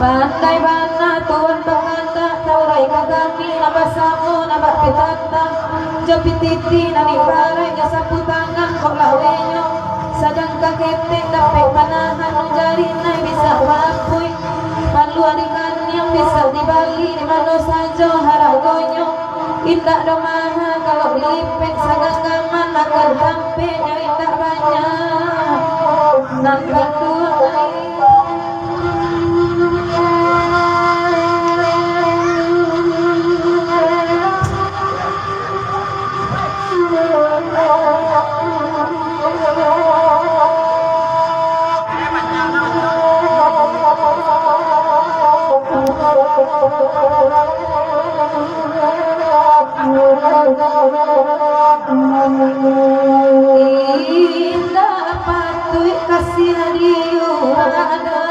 Pantai bana tuan penganda taurai kagami nambah samu nambah petata jepit titi nani barai sapu tangan kok lawenyo sadang kagetek dapet panahan jari nai bisa wapui paluarikan yang bisa dibali di mana saja haragonyo indah domaha kalau dilipet sagagaman akan sampainya indah banyak nangkan dua indah patut kasih riuhana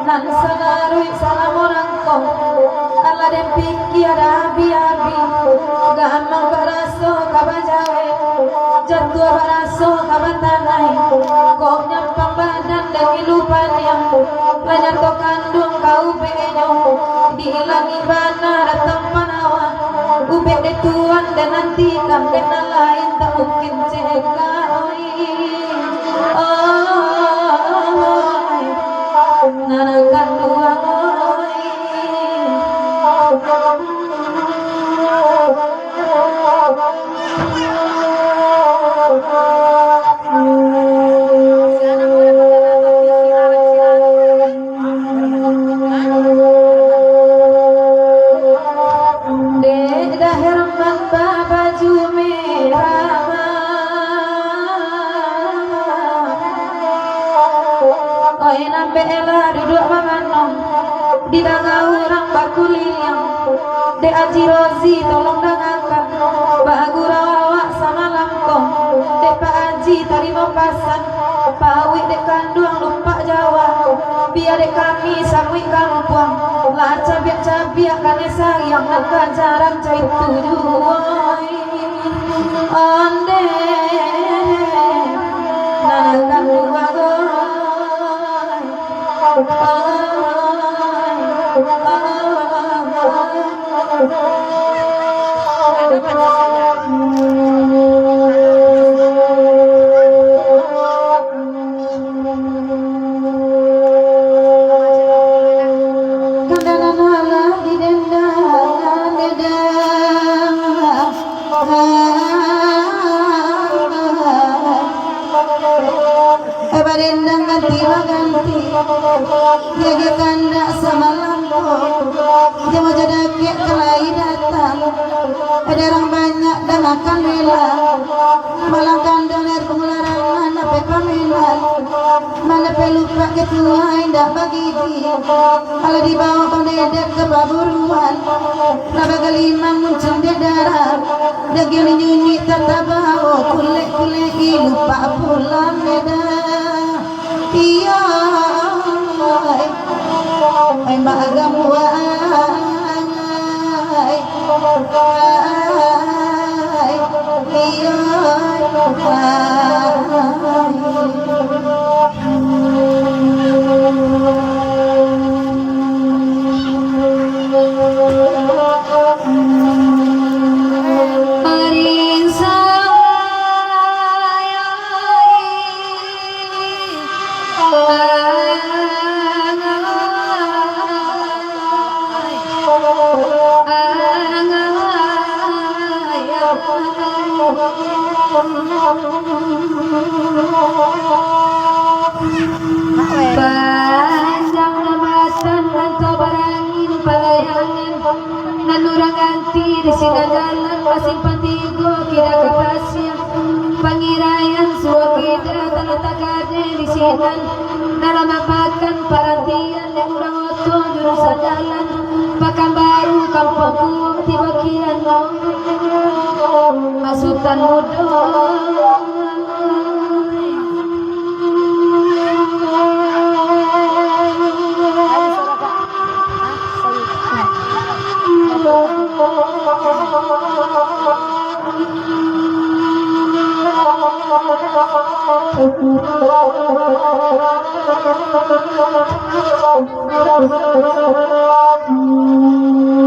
nan sanarui salam orang kong ala den pikir ada abi-abi gamang baraso kabajawe jatuh baraso kabatanai kok nyampang badan dan hidupan yang banyak to kandung kau pengenyo dihilangi bana datang panawa ubek de tuan dan nanti kam kena lain tak mungkin cegah nanakan dua Bella duduk menganong di danga orang bakuliang de Aji Rozi tolong dangakan bagura awak sama lamkong de Pak Aji terima pasan pawi de kanduang lupa Jawa biar de kami samui kampung lah cabiak-cabiak kane sayang nak kajaran cai tujuan onde nanakan dua ganti jaga kanda semalamku jama jadake kelai datang ada orang banyak dan akan bela malang kandoner pengularan mana pepamilan mana pelupa ketua indah bagi kalau dibawa kondedek ke baburuan naba gelimang muncul di darah daging nyunyi tetap bawa kulit lupa pulang beda iya ay magamuay iya panjang namatan atau barangin palayangan nanurang anti di sinagalan pasing pantigo kira kapasya pangirayan suwa kita tanatakade di sinan naramapakan parantian yang urang oto jurusan jalan pakan baru kampungku tibakian masutan mudo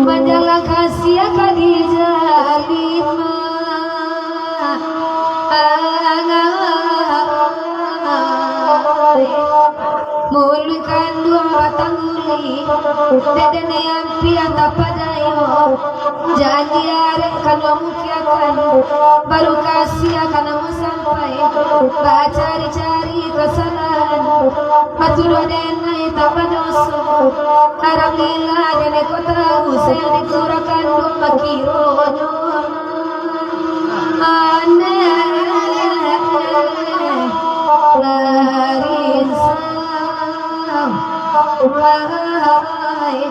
majalah kasih Khadijah lima mului kandung batang uli dedene ampi anta padayo janji arek kan mukiakan baru kasih akan mau sampai cari-cari kesalahan maturo dena itapa doso harap lila dene kota usai dikurakan makiro aneh larin sam wahai